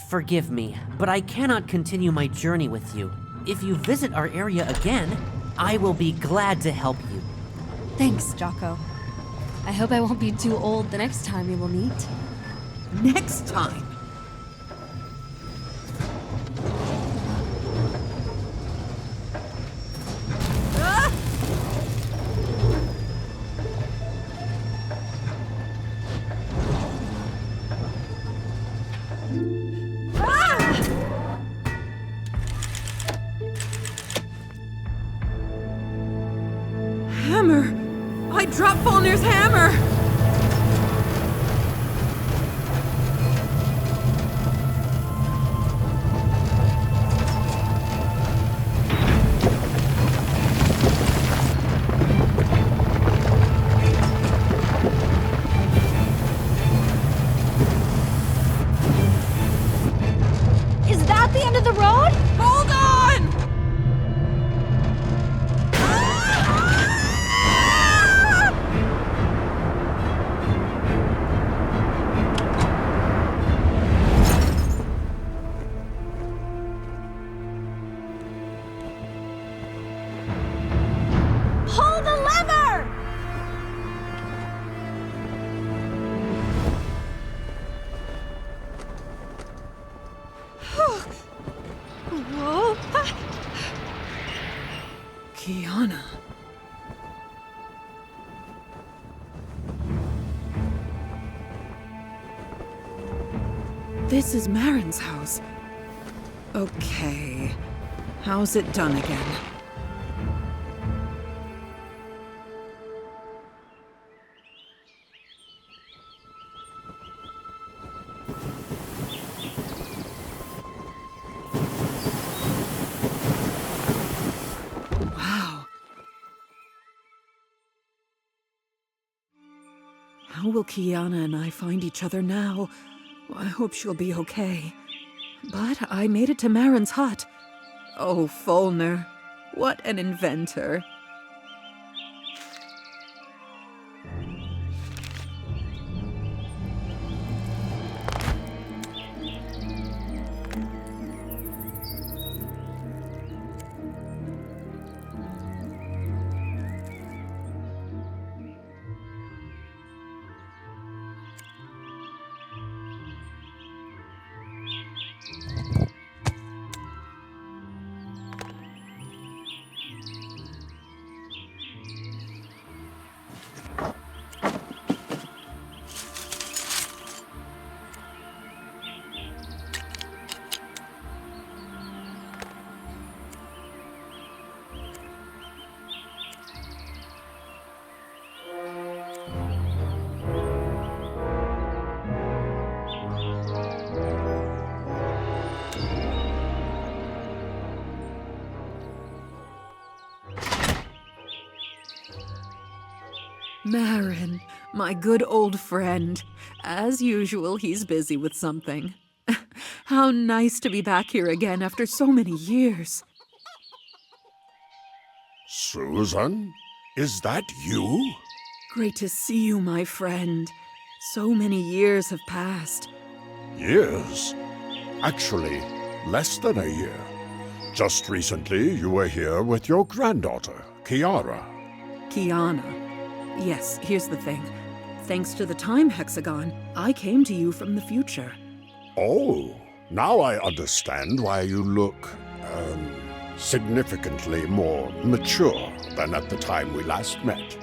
Forgive me, but I cannot continue my journey with you. If you visit our area again, I will be glad to help you. Thanks, Jocko. I hope I won't be too old the next time we will meet. Next time? Hammer! I dropped Volner's hammer! Is that the end of the road? Hold on! Pull the lever! Whoa. Kiana. This is Marin's house. Okay. How's it done again? Wow. How will Kiana and I find each other now? I hope she'll be okay. But I made it to Marin's hut. Oh, Fulner. What an inventor. Marin, my good old friend. As usual, he's busy with something. How nice to be back here again after so many years. Susan? Is that you? Great to see you, my friend. So many years have passed. Years? Actually, less than a year. Just recently, you were here with your granddaughter, Kiara. Kiana. Yes, here's the thing. Thanks to the time hexagon, I came to you from the future. Oh, now I understand why you look, significantly more mature than at the time we last met.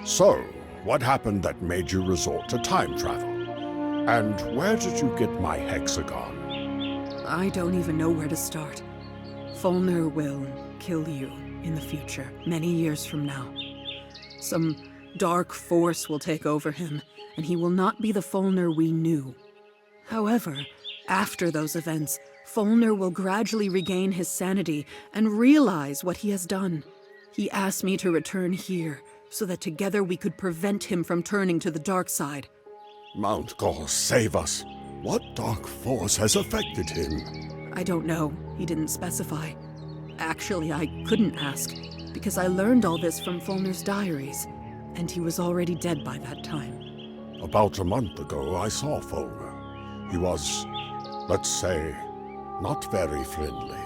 So, what happened that made you resort to time travel? And where did you get my hexagon? I don't even know where to start. Fulner will kill you in the future, many years from now. Some dark force will take over him, and he will not be the Fulner we knew. However, after those events, Fulner will gradually regain his sanity and realize what he has done. He asked me to return here, so that together we could prevent him from turning to the dark side. Mount Gore, save us. What dark force has affected him? I don't know. He didn't specify. Actually, I couldn't ask, because I learned all this from Fulner's diaries, and he was already dead by that time. About a month ago, I saw Fulner. He was let's say, not very friendly.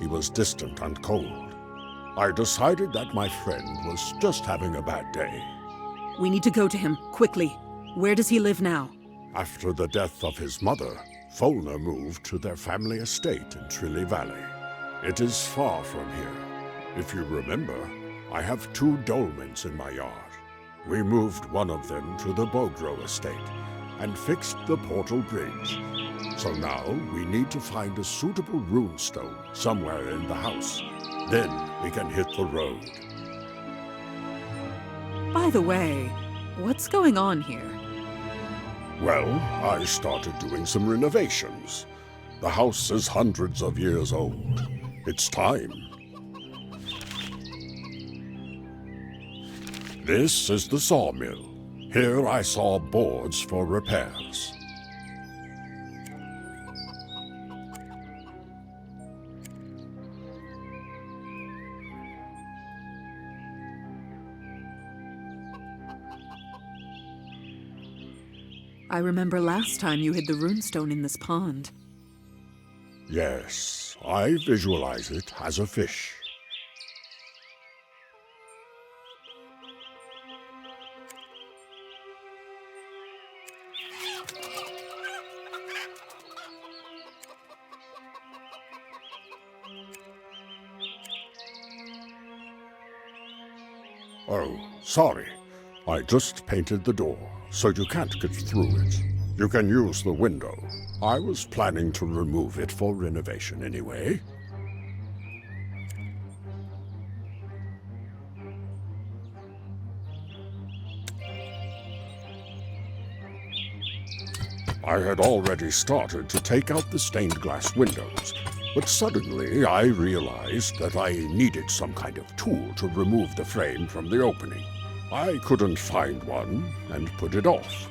He was distant and cold. I decided that my friend was just having a bad day. We need to go to him, quickly. Where does he live now? After the death of his mother, Fulner moved to their family estate in Trilly Valley. It is far from here. If you remember, I have 2 dolmens in my yard. We moved one of them to the Bogro estate and fixed the portal bridge. So now we need to find a suitable runestone somewhere in the house. Then we can hit the road. By the way, what's going on here? Well, I started doing some renovations. The house is hundreds of years old. It's time. This is the sawmill. Here I saw boards for repairs. I remember last time you hid the runestone in this pond. Yes, I visualize it as a fish. Oh, sorry. I just painted the door, so you can't get through it. You can use the window. I was planning to remove it for renovation anyway. I had already started to take out the stained glass windows, but suddenly I realized that I needed some kind of tool to remove the frame from the opening. I couldn't find one and put it off.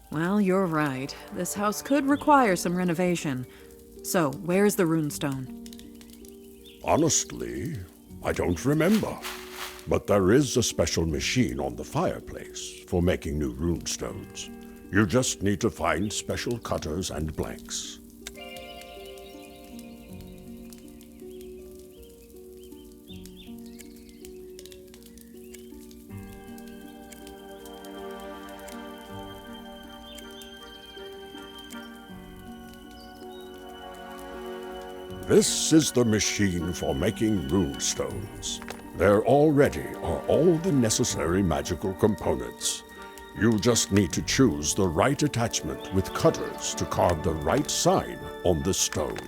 Well, you're right. This house could require some renovation. So, where's the runestone? Honestly, I don't remember. But there is a special machine on the fireplace for making new runestones. You just need to find special cutters and blanks. This is the machine for making runestones. There already are all the necessary magical components. You just need to choose the right attachment with cutters to carve the right sign on the stone.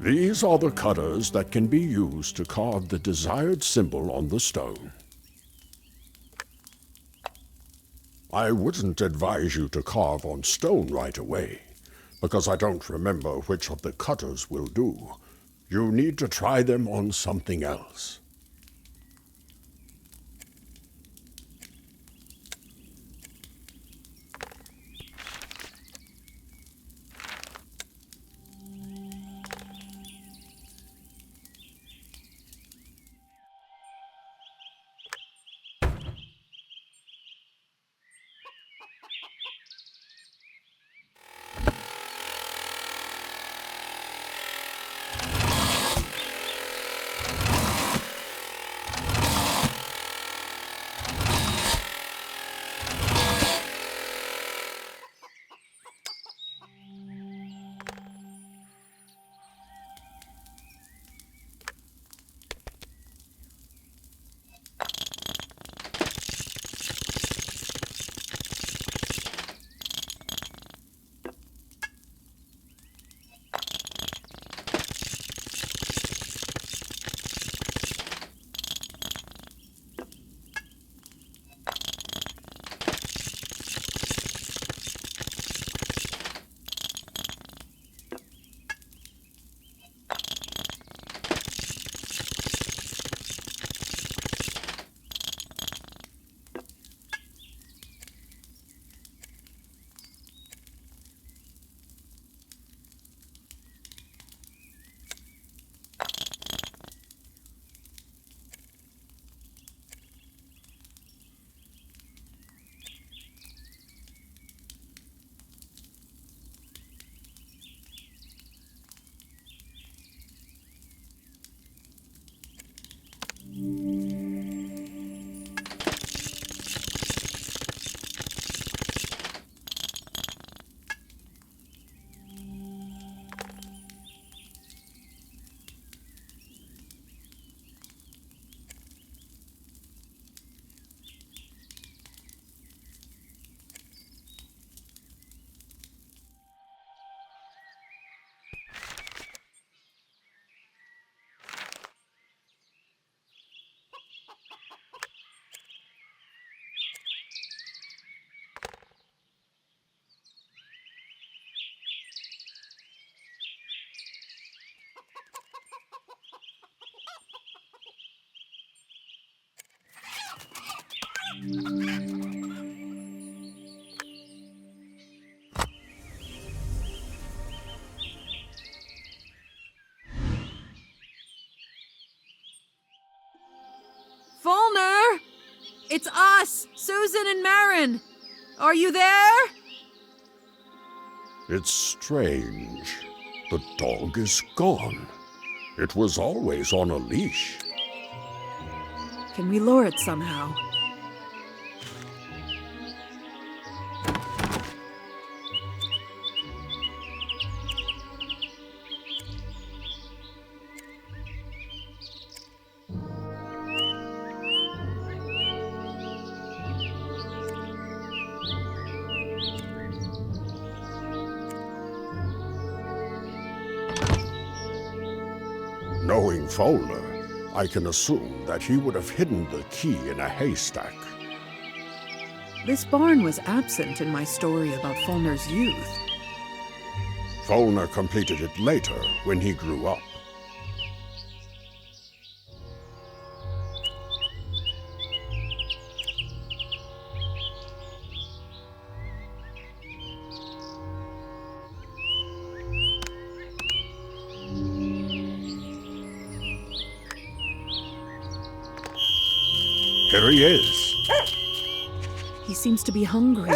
These are the cutters that can be used to carve the desired symbol on the stone. I wouldn't advise you to carve on stone right away, because I don't remember which of the cutters will do. You need to try them on something else. Fulner! It's us, Susan and Marin. Are you there? It's strange. The dog is gone. It was always on a leash. Can we lure it somehow? Knowing Fowler, I can assume that he would have hidden the key in a haystack. This barn was absent in my story about Fulner's youth. Fowler completed it later when he grew up. Here he is. He seems to be hungry.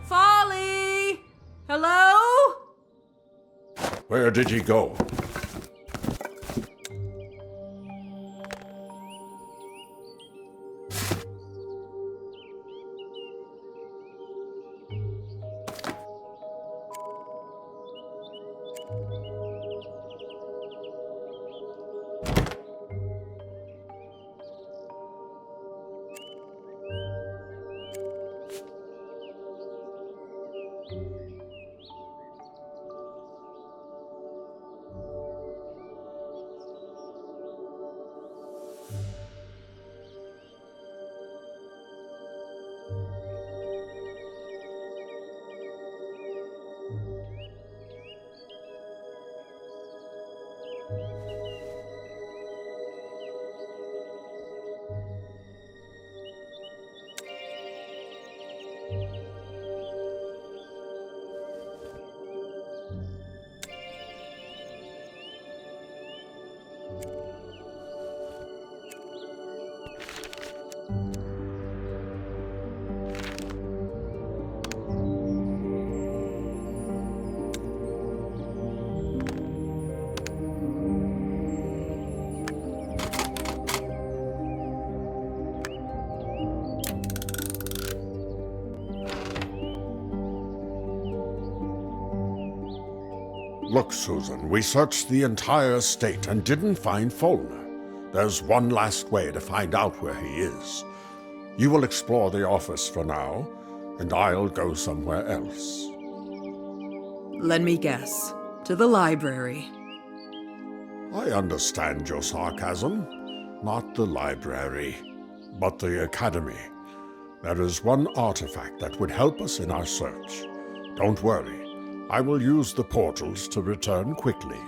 Folly! Hello? Where did he go? Look, Susan, we searched the entire estate and didn't find Fowler. There's one last way to find out where he is. You will explore the office for now, and I'll go somewhere else. Let me guess. To the library. I understand your sarcasm. Not the library, but the academy. There is one artifact that would help us in our search. Don't worry. I will use the portals to return quickly.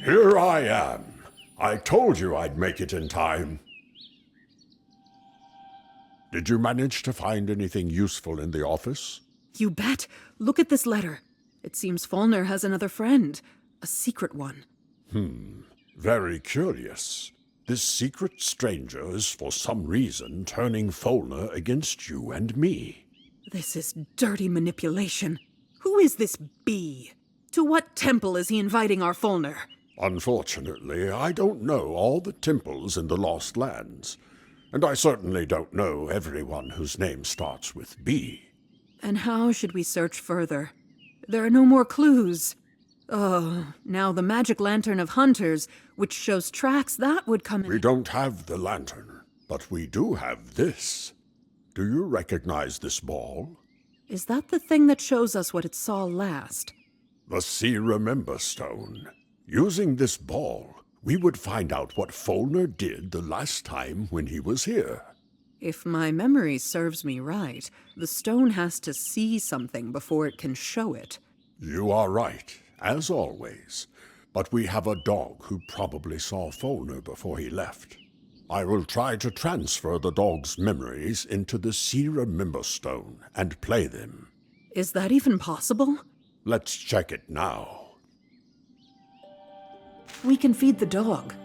Here I am. I told you I'd make it in time. Did you manage to find anything useful in the office? You bet. Look at this letter. It seems Fulner has another friend. A secret one. Very curious. This secret stranger is for some reason turning Fulner against you and me. This is dirty manipulation. Who is this B? To what temple is he inviting our Fulner? Unfortunately, I don't know all the temples in the Lost Lands, and I certainly don't know everyone whose name starts with B. And how should we search further? There are no more clues. Oh, now the magic lantern of hunters, which shows tracks, that would come in. We don't have the lantern, but we do have this. Do you recognize this ball? Is that the thing that shows us what it saw last? The See Remember Stone. Using this ball, we would find out what Fulner did the last time when he was here. If my memory serves me right, the stone has to see something before it can show it. You are right, as always. But we have a dog who probably saw Fulner before he left. I will try to transfer the dog's memories into the See Remember Stone and play them. Is that even possible? Let's check it now. We can feed the dog.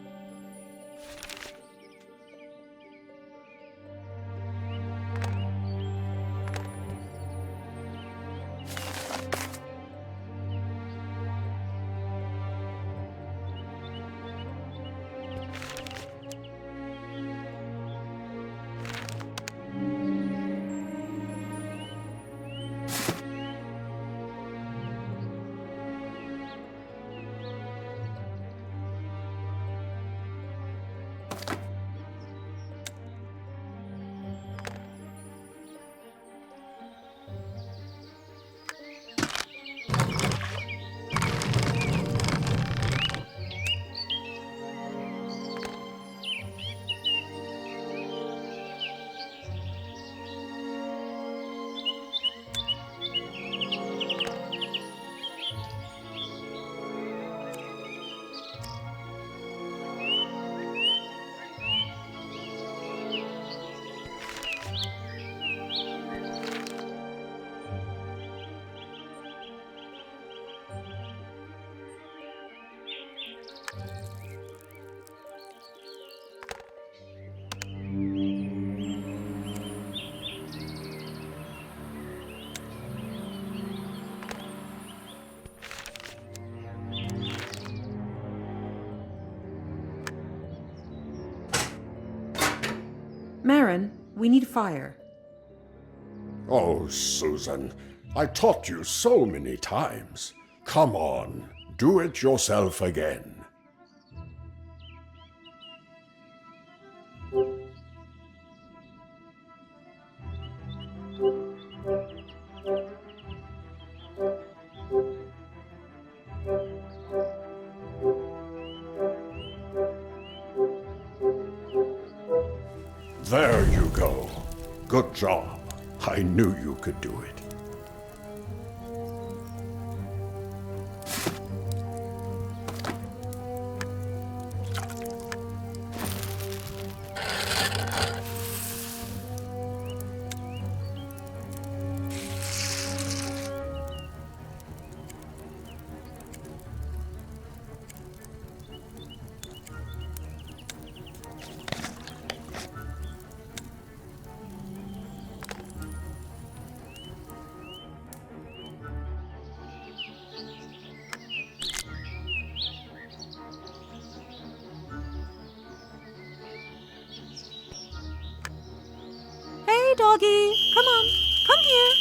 Marin, we need fire. Oh, Susan, I taught you so many times. Come on, do it yourself again. There you go. Good job. I knew you could do it. Hey, doggy, come on, come here.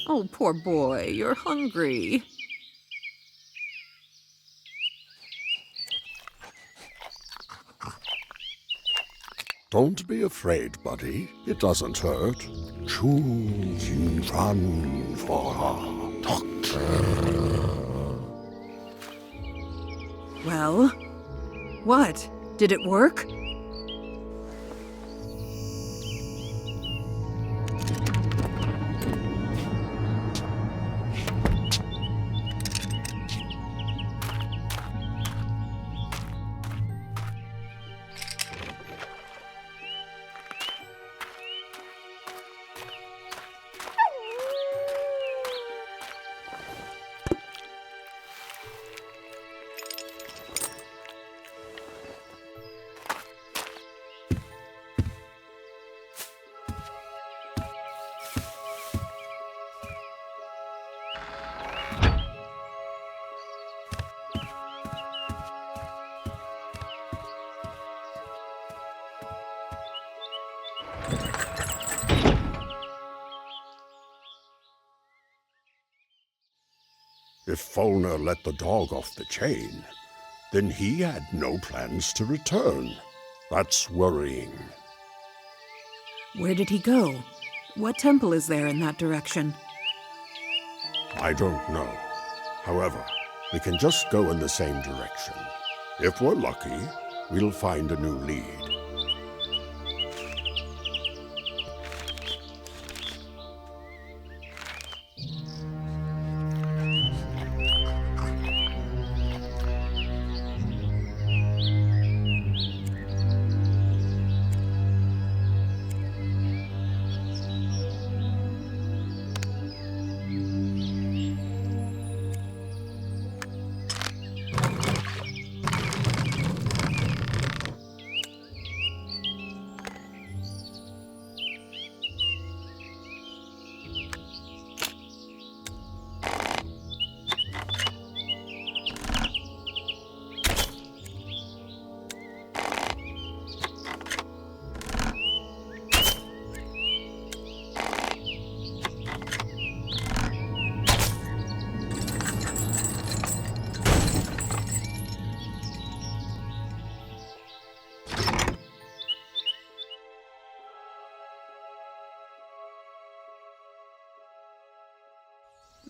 Oh, poor boy, you're hungry. Don't be afraid, buddy. It doesn't hurt. Choosing fun for doctor. Well, what? Did it work? If Fulner let the dog off the chain, then he had no plans to return. That's worrying. Where did he go? What temple is there in that direction? I don't know. However, we can just go in the same direction. If we're lucky, we'll find a new lead.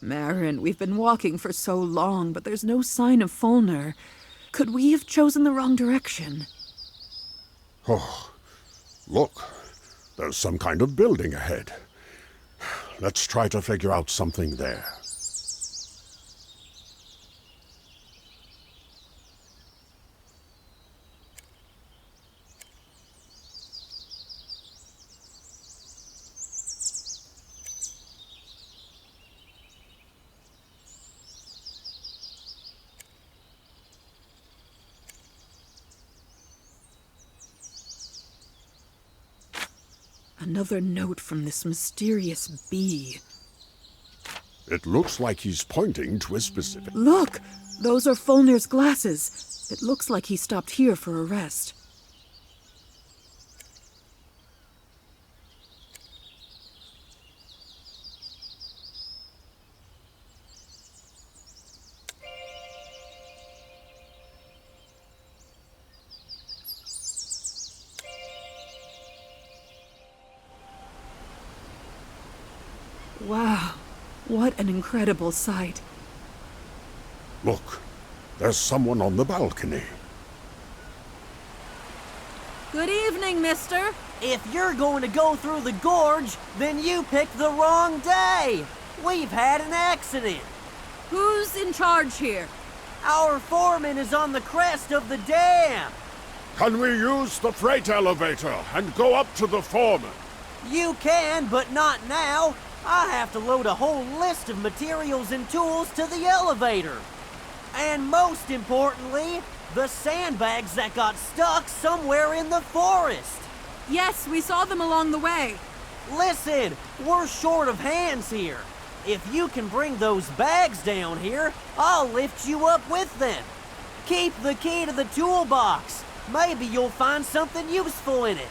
Marin, we've been walking for so long, but there's no sign of Fulner. Could we have chosen the wrong direction? Oh, look. There's some kind of building ahead. Let's try to figure out something there. Another note from this mysterious bee. It looks like he's pointing to a specific... Look! Those are Fulner's glasses. It looks like he stopped here for a rest. Wow, what an incredible sight. Look, there's someone on the balcony. Good evening, mister. If you're going to go through the gorge, then you picked the wrong day. We've had an accident. Who's in charge here? Our foreman is on the crest of the dam. Can we use the freight elevator and go up to the foreman? You can, but not now. I have to load a whole list of materials and tools to the elevator. And most importantly, the sandbags that got stuck somewhere in the forest. Yes, we saw them along the way. Listen, we're short of hands here. If you can bring those bags down here, I'll lift you up with them. Keep the key to the toolbox. Maybe you'll find something useful in it.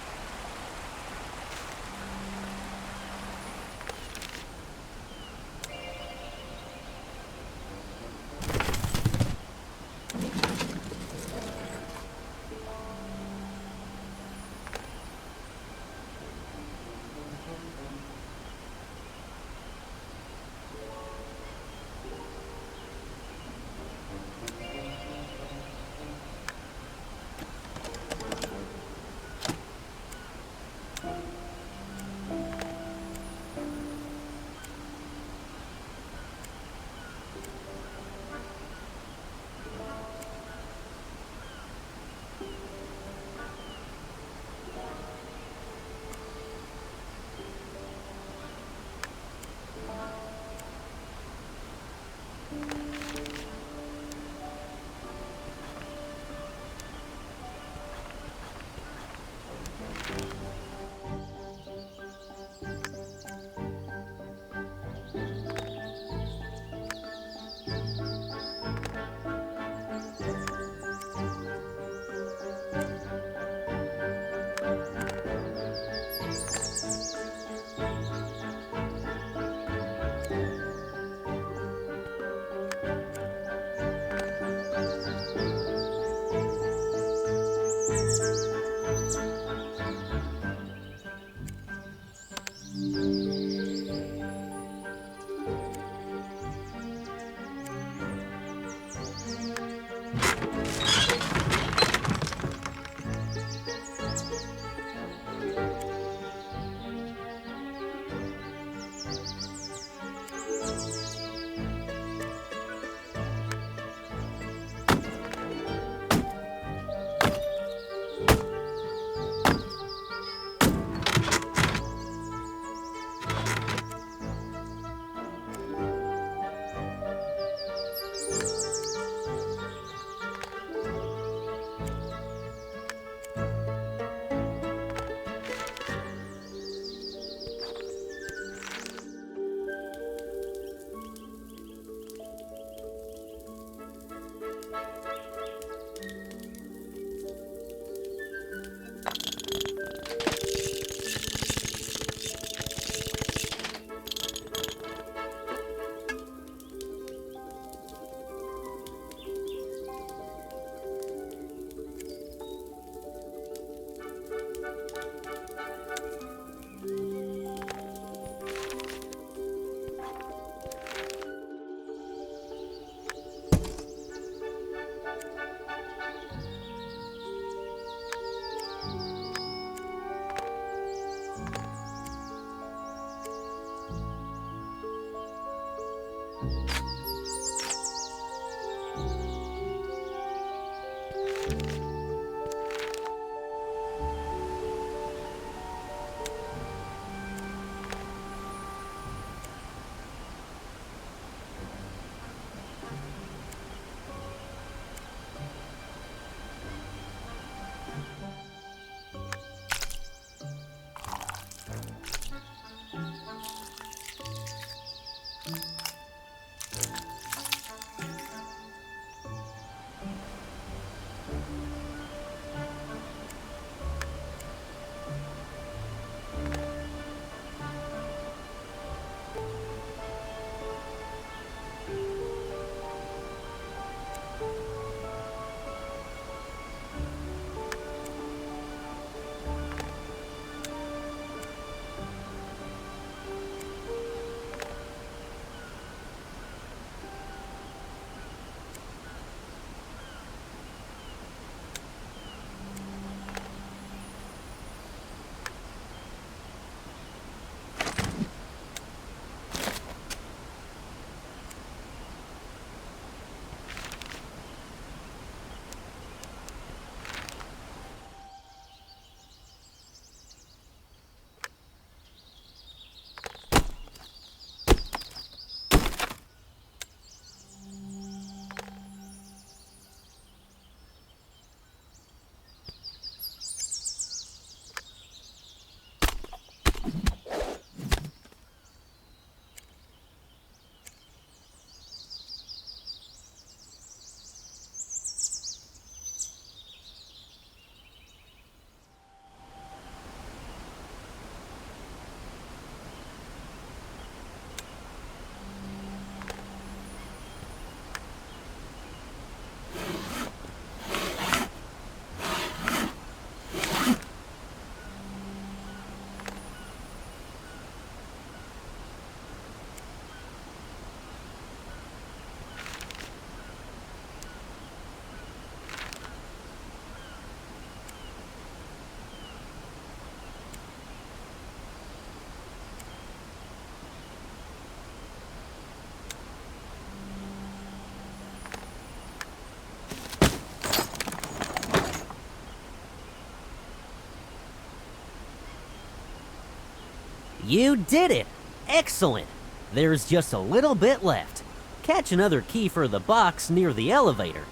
You did it! Excellent! There's just a little bit left. Catch another key for the box near the elevator.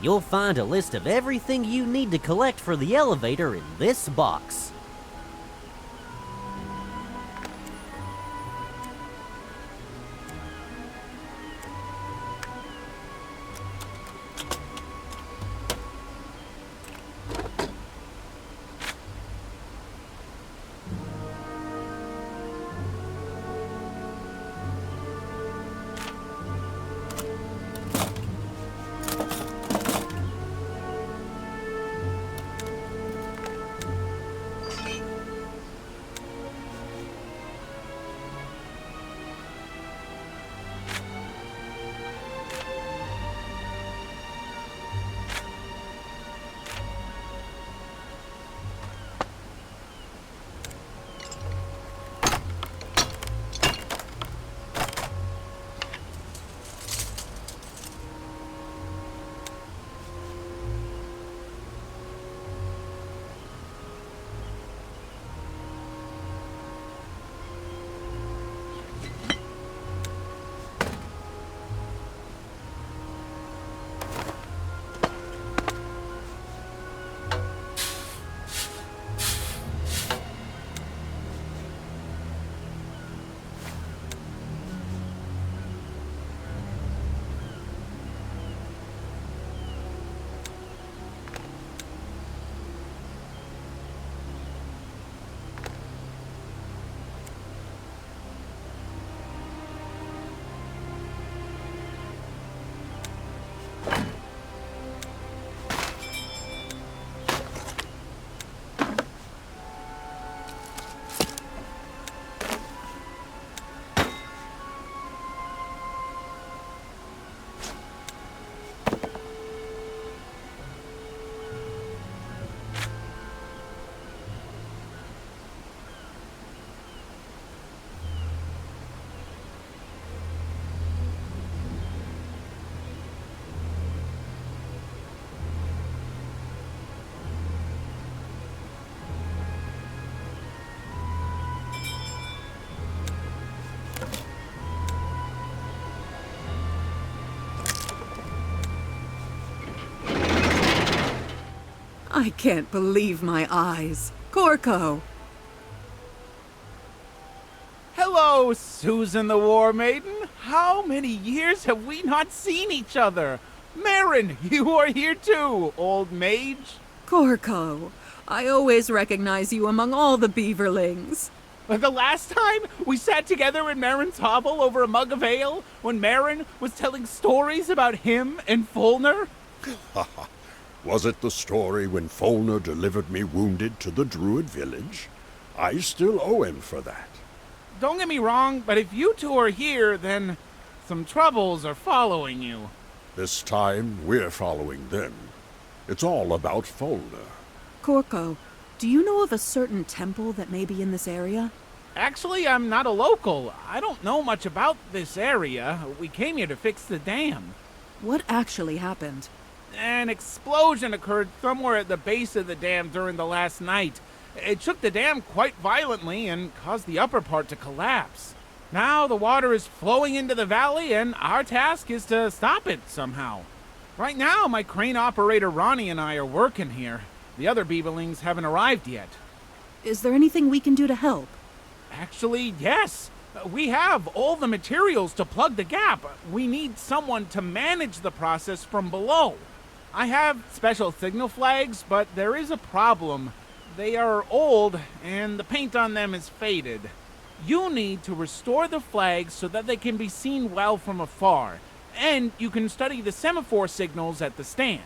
You'll find a list of everything you need to collect for the elevator in this box. I can't believe my eyes. Corco! Hello, Susan the War Maiden. How many years have we not seen each other? Marin, you are here too, old mage. Corco, I always recognize you among all the beaverlings. The last time we sat together in Marin's hovel over a mug of ale, when Marin was telling stories about him and Fulner? Was it the story when Fulner delivered me wounded to the Druid village? I still owe him for that. Don't get me wrong, but if you two are here, then some troubles are following you. This time, we're following them. It's all about Fulner. Corco, do you know of a certain temple that may be in this area? Actually, I'm not a local. I don't know much about this area. We came here to fix the dam. What actually happened? An explosion occurred somewhere at the base of the dam during the last night. It shook the dam quite violently and caused the upper part to collapse. Now the water is flowing into the valley, and our task is to stop it somehow. Right now, my crane operator Ronnie and I are working here. The other beaverlings haven't arrived yet. Is there anything we can do to help? Actually, yes. We have all the materials to plug the gap. We need someone to manage the process from below. I have special signal flags, but there is a problem. They are old, and the paint on them is faded. You need to restore the flags so that they can be seen well from afar, and you can study the semaphore signals at the stand.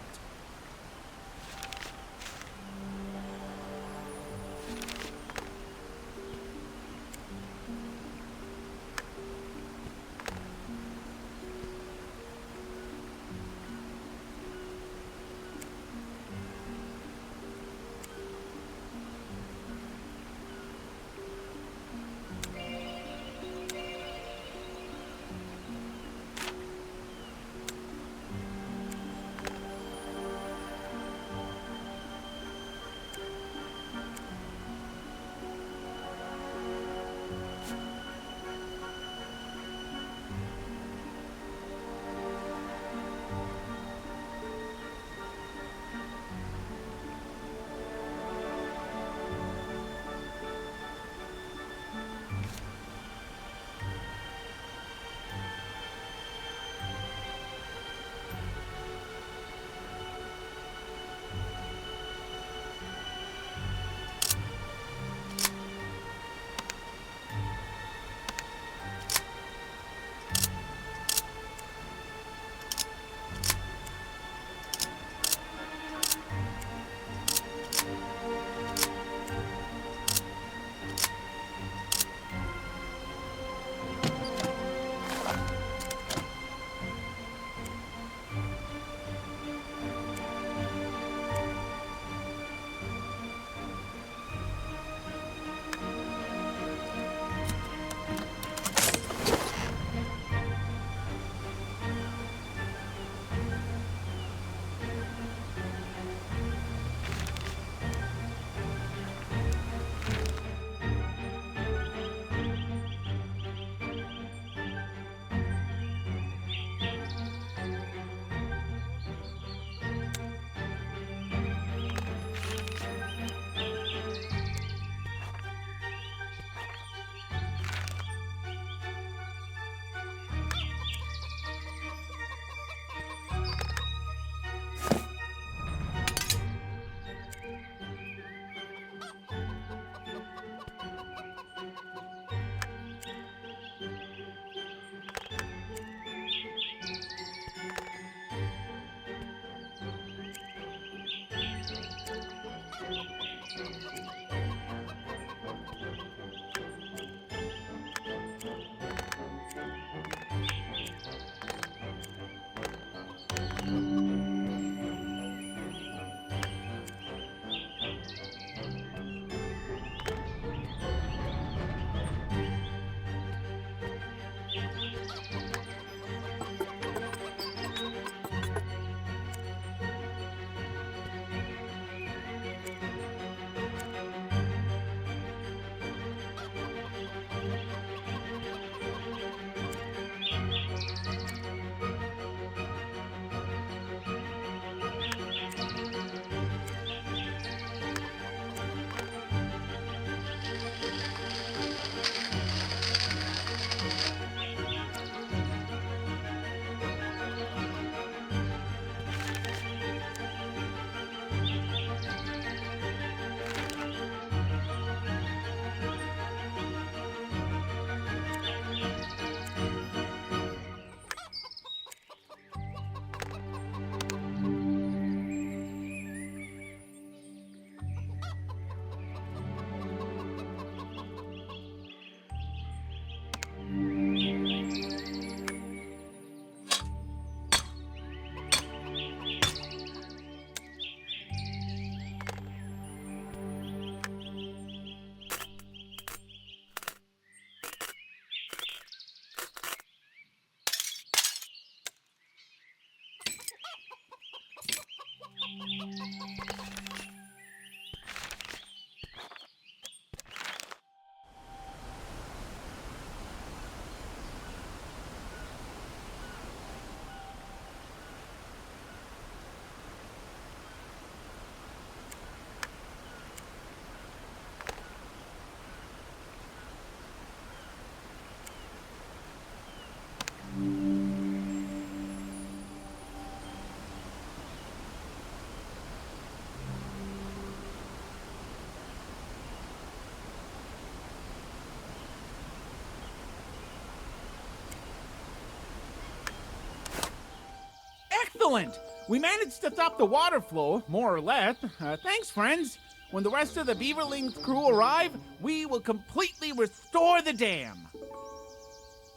excellent! We managed to stop the water flow, more or less. Thanks, friends. When the rest of the Beaverlings crew arrive, we will completely restore the dam.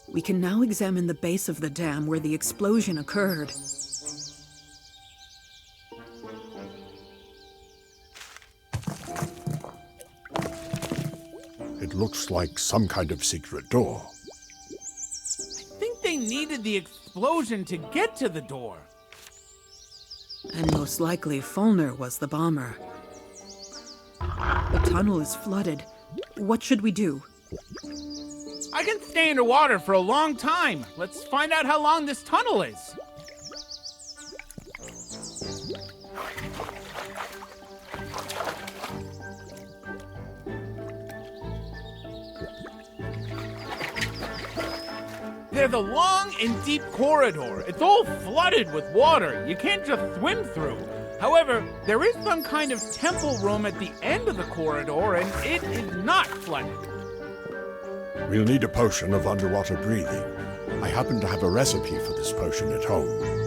We can now examine the base of the dam where the explosion occurred. It looks like some kind of secret door. I think they needed the explosion to get to the door. And most likely, Fulner was the bomber. The tunnel is flooded. What should we do? I can stay underwater for a long time. Let's find out how long this tunnel is. There's a long and deep corridor. It's all flooded with water. You can't just swim through. However, there is some kind of temple room at the end of the corridor, and it is not flooded. We'll need a potion of underwater breathing. I happen to have a recipe for this potion at home.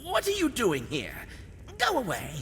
What are you doing here? Go away.